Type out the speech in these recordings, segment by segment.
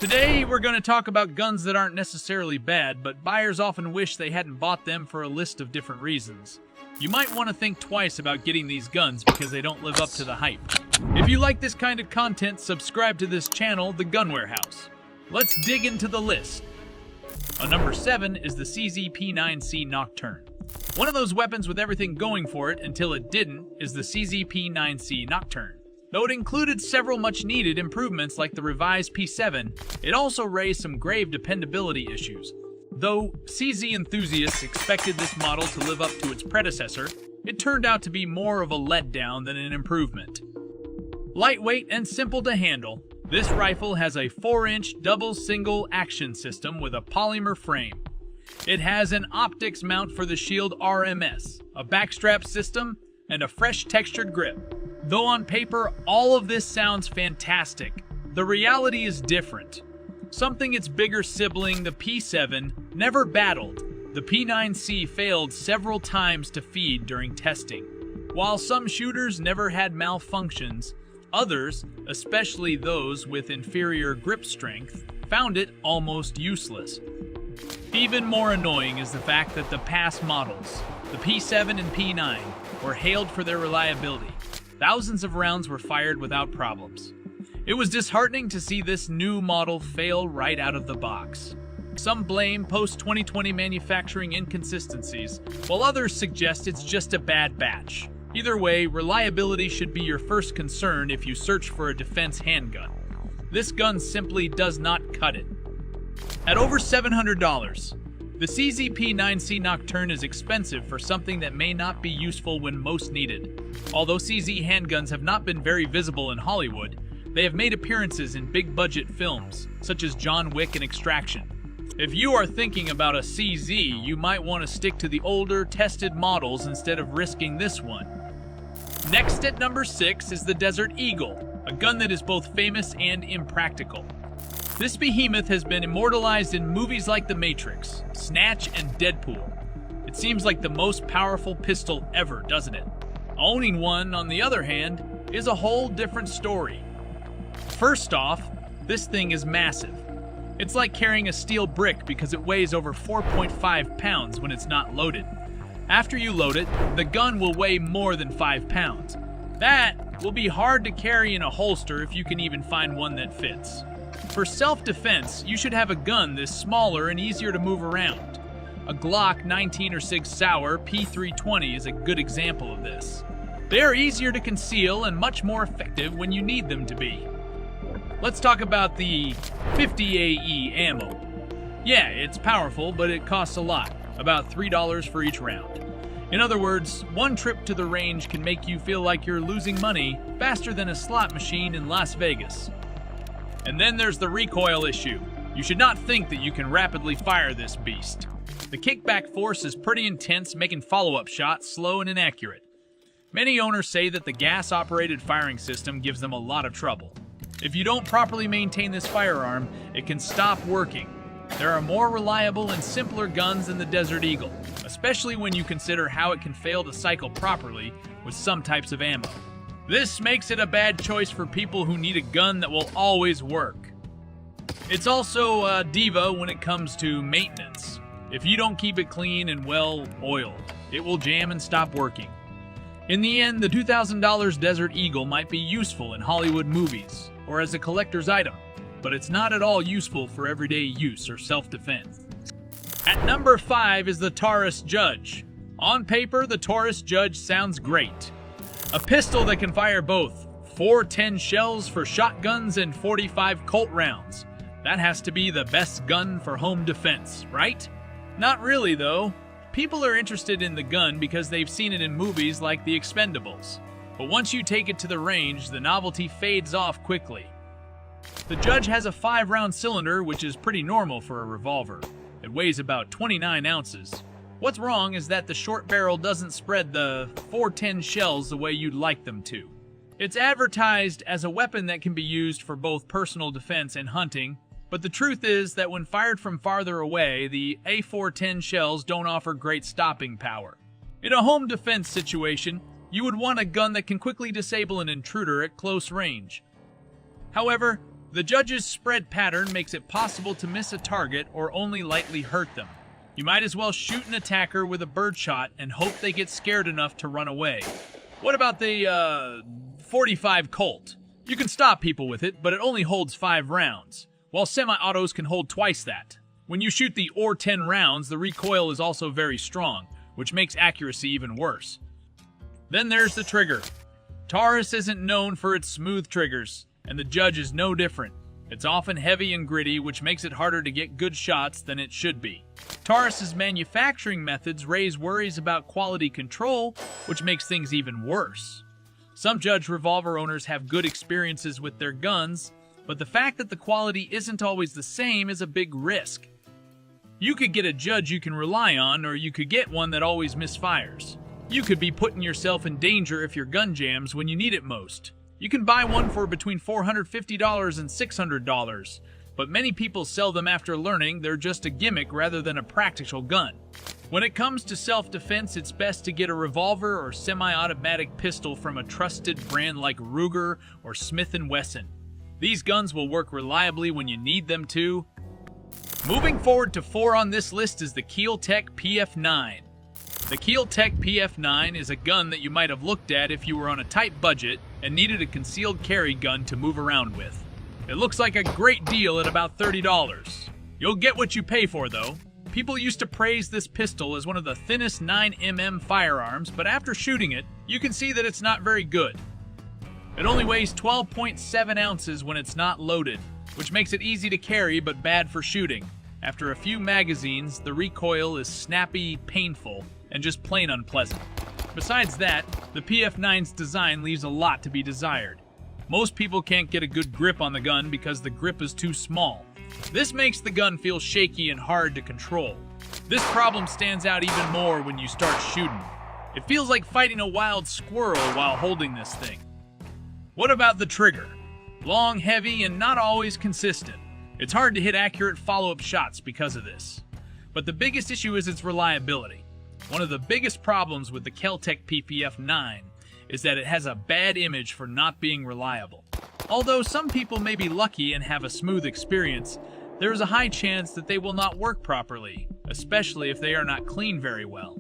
Today, we're going to talk about guns that aren't necessarily bad, but buyers often wish they hadn't bought them for a list of different reasons. You might want to think twice about getting these guns because they don't live up to the hype. If you like this kind of content, subscribe to this channel, The Gun Warehouse. Let's dig into the list. On number 7 is the P-09 C Nocturne. One of those weapons with everything going for it until it didn't is the P-09 C Nocturne. Though it included several much-needed improvements like the revised P7, it also raised some grave dependability issues. Though CZ enthusiasts expected this model to live up to its predecessor, it turned out to be more of a letdown than an improvement. Lightweight and simple to handle, this rifle has a 4-inch double single action system with a polymer frame. It has an optics mount for the Shield RMS, a backstrap system, and a fresh textured grip. Though on paper, all of this sounds fantastic, the reality is different. Something its bigger sibling, the P7, never battled. The P9C failed several times to feed during testing. While some shooters never had malfunctions, others, especially those with inferior grip strength, found it almost useless. Even more annoying is the fact that the past models, the P7 and P9, were hailed for their reliability. Thousands of rounds were fired without problems. It was disheartening to see this new model fail right out of the box. Some blame post-2020 manufacturing inconsistencies, while others suggest it's just a bad batch. Either way, reliability should be your first concern if you search for a defense handgun. This gun simply does not cut it. At over $700, the P-09 C Nocturne is expensive for something that may not be useful when most needed. Although CZ handguns have not been very visible in Hollywood, they have made appearances in big-budget films, such as John Wick and Extraction. If you are thinking about a CZ, you might want to stick to the older, tested models instead of risking this one. Next at number 6 is the Desert Eagle, a gun that is both famous and impractical. This behemoth has been immortalized in movies like The Matrix, Snatch, and Deadpool. It seems like the most powerful pistol ever, doesn't it? Owning one, on the other hand, is a whole different story. First off, this thing is massive. It's like carrying a steel brick because it weighs over 4.5 pounds when it's not loaded. After you load it, the gun will weigh more than 5 pounds. That will be hard to carry in a holster if you can even find one that fits. For self-defense, you should have a gun this smaller and easier to move around. A Glock 19 or 6 Sauer P320 is a good example of this. They are easier to conceal and much more effective when you need them to be. Let's talk about the 50 AE ammo. Yeah, it's powerful, but it costs a lot, about $3 for each round. In other words, one trip to the range can make you feel like you're losing money faster than a slot machine in Las Vegas. And then there's the recoil issue. You should not think that you can rapidly fire this beast. The kickback force is pretty intense, making follow-up shots slow and inaccurate. Many owners say that the gas-operated firing system gives them a lot of trouble. If you don't properly maintain this firearm, it can stop working. There are more reliable and simpler guns than the Desert Eagle, especially when you consider how it can fail to cycle properly with some types of ammo. This makes it a bad choice for people who need a gun that will always work. It's also a diva when it comes to maintenance. If you don't keep it clean and well oiled, it will jam and stop working. In the end, the $2,000 Desert Eagle might be useful in Hollywood movies or as a collector's item, but it's not at all useful for everyday use or self-defense. At number 5 is the Taurus Judge. On paper, the Taurus Judge sounds great. A pistol that can fire both 410 shells for shotguns and 45 Colt rounds. That has to be the best gun for home defense, right? Not really, though. People are interested in the gun because they've seen it in movies like The Expendables. But once you take it to the range, the novelty fades off quickly. The Judge has a 5-round cylinder, which is pretty normal for a revolver. It weighs about 29 ounces. What's wrong is that the short barrel doesn't spread the 410 shells the way you'd like them to. It's advertised as a weapon that can be used for both personal defense and hunting, but the truth is that when fired from farther away, the A410 shells don't offer great stopping power. In a home defense situation, you would want a gun that can quickly disable an intruder at close range. However, The Judge's spread pattern makes it possible to miss a target or only lightly hurt them. You might as well shoot an attacker with a birdshot and hope they get scared enough to run away. What about the, 45 Colt? You can stop people with it, but it only holds 5 rounds, while semi-autos can hold twice that. When you shoot the or 10 rounds, the recoil is also very strong, which makes accuracy even worse. Then there's the trigger. Taurus isn't known for its smooth triggers, and the Judge is no different. It's often heavy and gritty, which makes it harder to get good shots than it should be. Taurus's manufacturing methods raise worries about quality control, which makes things even worse. Some Judge revolver owners have good experiences with their guns, but the fact that the quality isn't always the same is a big risk. You could get a Judge you can rely on, or you could get one that always misfires. You could be putting yourself in danger if your gun jams when you need it most. You can buy one for between $450 and $600, but many people sell them after learning they're just a gimmick rather than a practical gun. When it comes to self-defense, it's best to get a revolver or semi-automatic pistol from a trusted brand like Ruger or Smith & Wesson. These guns will work reliably when you need them to. Moving forward to 4 on this list is the Kel-Tec PF9. The Kel-Tec PF9 is a gun that you might have looked at if you were on a tight budget and needed a concealed carry gun to move around with. It looks like a great deal at about $30. You'll get what you pay for, though. People used to praise this pistol as one of the thinnest 9mm firearms, but after shooting it, you can see that it's not very good. It only weighs 12.7 ounces when it's not loaded, which makes it easy to carry but bad for shooting. After a few magazines, the recoil is snappy, painful, and just plain unpleasant. Besides that, the PF9's design leaves a lot to be desired. Most people can't get a good grip on the gun because the grip is too small. This makes the gun feel shaky and hard to control. This problem stands out even more when you start shooting. It feels like fighting a wild squirrel while holding this thing. What about the trigger? Long, heavy, and not always consistent. It's hard to hit accurate follow-up shots because of this. But the biggest issue is its reliability. One of the biggest problems with the Kel-Tec PF9 is that it has a bad image for not being reliable. Although some people may be lucky and have a smooth experience, there is a high chance that they will not work properly, especially if they are not cleaned very well.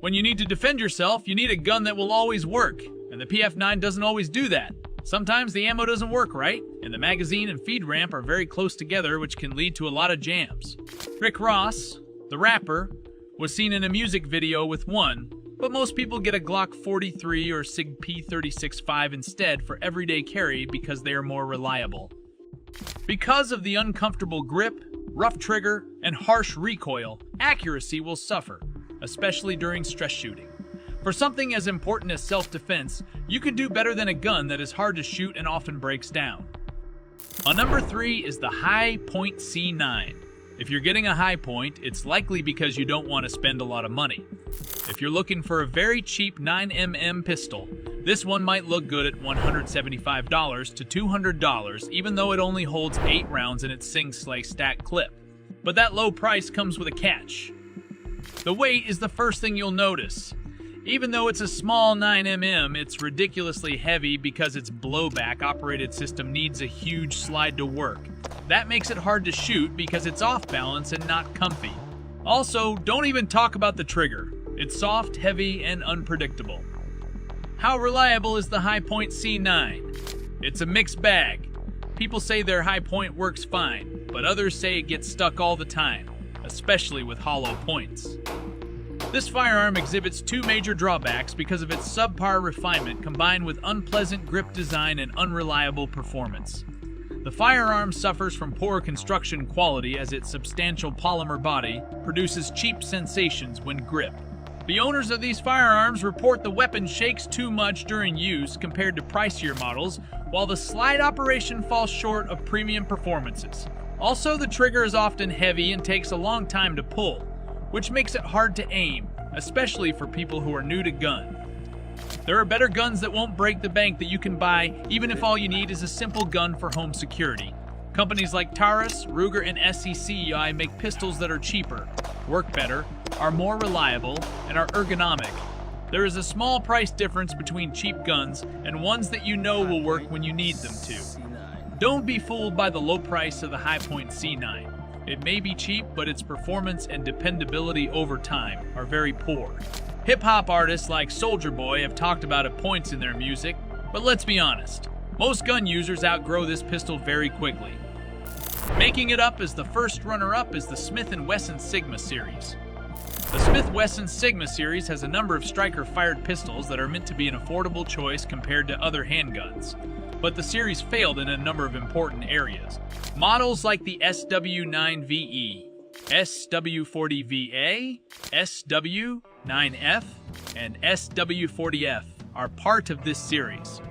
When you need to defend yourself, you need a gun that will always work, and the PF9 doesn't always do that. Sometimes the ammo doesn't work right, and the magazine and feed ramp are very close together, which can lead to a lot of jams. Rick Ross, the rapper, was seen in a music video with one, but most people get a Glock 43 or SIG P36-5 instead for everyday carry because they are more reliable. Because of the uncomfortable grip, rough trigger, and harsh recoil, accuracy will suffer, especially during stress shooting. For something as important as self-defense, you can do better than a gun that is hard to shoot and often breaks down. On number 3 is the Hi-Point C9. If you're getting a Hi-Point, it's likely because you don't want to spend a lot of money. If you're looking for a very cheap 9mm pistol, this one might look good at $175 to $200, even though it only holds 8 rounds in its sing-slay stack clip. But that low price comes with a catch. The weight is the first thing you'll notice. Even though it's a small 9mm, it's ridiculously heavy because its blowback operated system needs a huge slide to work. That makes it hard to shoot because it's off balance and not comfy. Also, don't even talk about the trigger. It's soft, heavy, and unpredictable. How reliable is the Hi-Point C9? It's a mixed bag. People say their Hi-Point works fine, but others say it gets stuck all the time, especially with hollow points. This firearm exhibits 2 major drawbacks because of its subpar refinement combined with unpleasant grip design and unreliable performance. The firearm suffers from poor construction quality as its substantial polymer body produces cheap sensations when gripped. The owners of these firearms report the weapon shakes too much during use compared to pricier models, while the slide operation falls short of premium performances. Also, the trigger is often heavy and takes a long time to pull, which makes it hard to aim, especially for people who are new to gun. There are better guns that won't break the bank that you can buy, even if all you need is a simple gun for home security. Companies like Taurus, Ruger, and SCCI make pistols that are cheaper, work better, are more reliable, and are ergonomic. There is a small price difference between cheap guns and ones that you know will work when you need them to. Don't be fooled by the low price of the Hi-Point C9. It may be cheap, but its performance and dependability over time are very poor. Hip-hop artists like Soulja Boy have talked about it points in their music, but let's be honest, most gun users outgrow this pistol very quickly. Making it up as the first runner-up is the Smith & Wesson Sigma series. The Smith-Wesson Sigma series has a number of striker-fired pistols that are meant to be an affordable choice compared to other handguns, but the series failed in a number of important areas. Models like the SW9VE, SW40VA, SW9F, and SW40F are part of this series.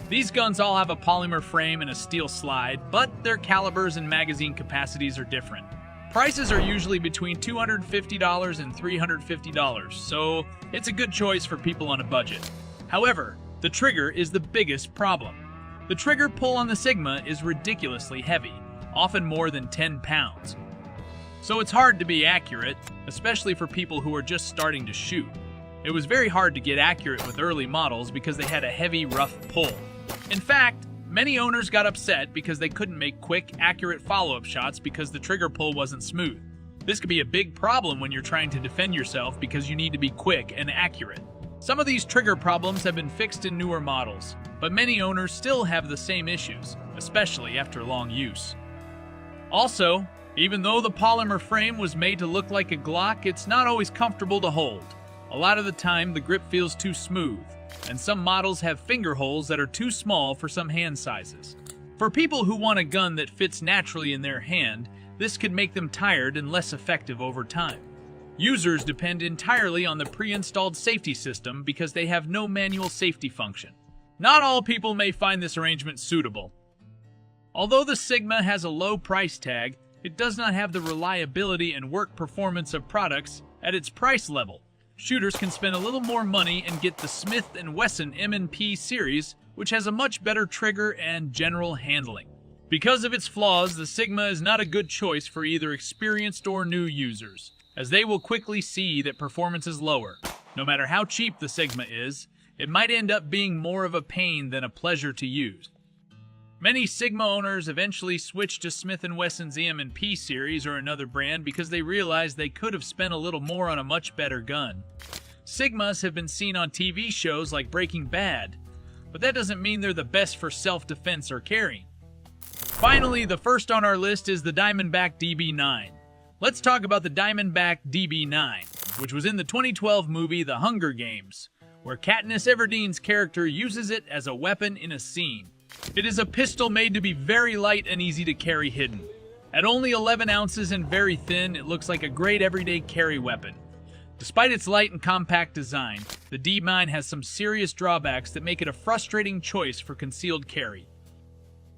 These guns all have a polymer frame and a steel slide, but their calibers and magazine capacities are different. Prices are usually between $250 and $350, so it's a good choice for people on a budget. However, the trigger is the biggest problem. The trigger pull on the Sigma is ridiculously heavy, often more than 10 pounds. So it's hard to be accurate, especially for people who are just starting to shoot. It was very hard to get accurate with early models because they had a heavy, rough pull. In fact, many owners got upset because they couldn't make quick, accurate follow-up shots because the trigger pull wasn't smooth. This could be a big problem when you're trying to defend yourself because you need to be quick and accurate. Some of these trigger problems have been fixed in newer models, but many owners still have the same issues, especially after long use. Also, even though the polymer frame was made to look like a Glock, it's not always comfortable to hold. A lot of the time, the grip feels too smooth, and some models have finger holes that are too small for some hand sizes. For people who want a gun that fits naturally in their hand, this could make them tired and less effective over time. Users depend entirely on the pre-installed safety system because they have no manual safety function. Not all people may find this arrangement suitable. Although the Sigma has a low price tag, it does not have the reliability and work performance of products at its price level. Shooters can spend a little more money and get the Smith & Wesson M&P series, which has a much better trigger and general handling. Because of its flaws, the Sigma is not a good choice for either experienced or new users, as they will quickly see that performance is lower. No matter how cheap the Sigma is, it might end up being more of a pain than a pleasure to use. Many Sigma owners eventually switched to Smith & Wesson's M&P series or another brand because they realized they could have spent a little more on a much better gun. Sigmas have been seen on TV shows like Breaking Bad, but that doesn't mean they're the best for self-defense or carrying. Finally, the first on our list is the Diamondback DB9. Let's talk about the Diamondback DB9, which was in the 2012 movie The Hunger Games, where Katniss Everdeen's character uses it as a weapon in a scene. It is a pistol made to be very light and easy to carry hidden. At only 11 ounces and very thin, it looks like a great everyday carry weapon. Despite its light and compact design, the DB9 has some serious drawbacks that make it a frustrating choice for concealed carry.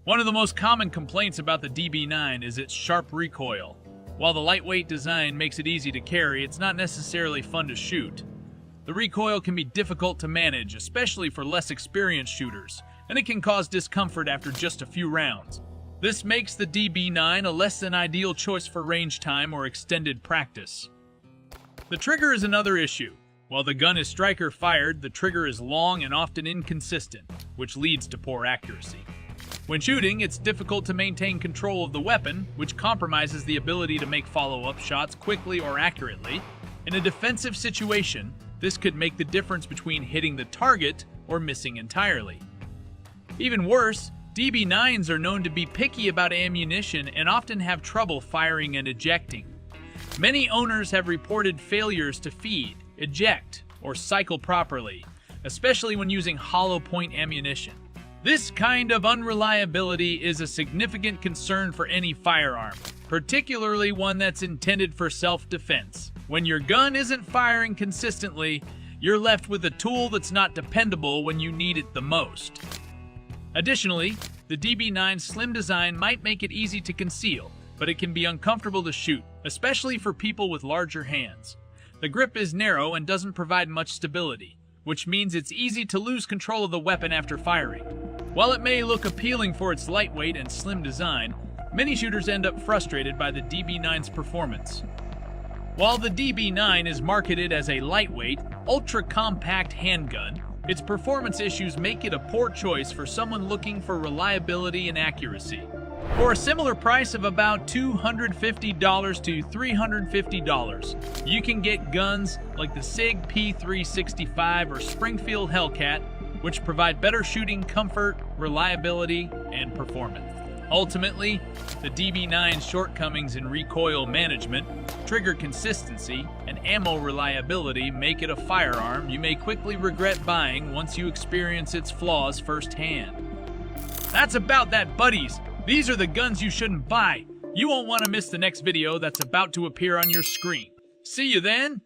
One of the most common complaints about the DB9 is its sharp recoil. While the lightweight design makes it easy to carry, it's not necessarily fun to shoot. The recoil can be difficult to manage, especially for less experienced shooters, and it can cause discomfort after just a few rounds. This makes the DB9 a less than ideal choice for range time or extended practice. The trigger is another issue. While the gun is striker fired, the trigger is long and often inconsistent, which leads to poor accuracy. When shooting, it's difficult to maintain control of the weapon, which compromises the ability to make follow-up shots quickly or accurately. In a defensive situation, this could make the difference between hitting the target or missing entirely. Even worse, DB9s are known to be picky about ammunition and often have trouble firing and ejecting. Many owners have reported failures to feed, eject, or cycle properly, especially when using hollow point ammunition. This kind of unreliability is a significant concern for any firearm, particularly one that's intended for self-defense. When your gun isn't firing consistently, you're left with a tool that's not dependable when you need it the most. Additionally, the DB9's slim design might make it easy to conceal, but it can be uncomfortable to shoot, especially for people with larger hands. The grip is narrow and doesn't provide much stability, which means it's easy to lose control of the weapon after firing. While it may look appealing for its lightweight and slim design, many shooters end up frustrated by the DB9's performance. While the DB9 is marketed as a lightweight, ultra-compact handgun, Its performance issues make it a poor choice for someone looking for reliability and accuracy. For a similar price of about $250 to $350, you can get guns like the SIG P365 or Springfield Hellcat, which provide better shooting comfort, reliability, and performance. Ultimately, the DB9's shortcomings in recoil management, trigger consistency, and ammo reliability make it a firearm you may quickly regret buying once you experience its flaws firsthand. That's about that, buddies. These are the guns you shouldn't buy. You won't want to miss the next video that's about to appear on your screen. See you then!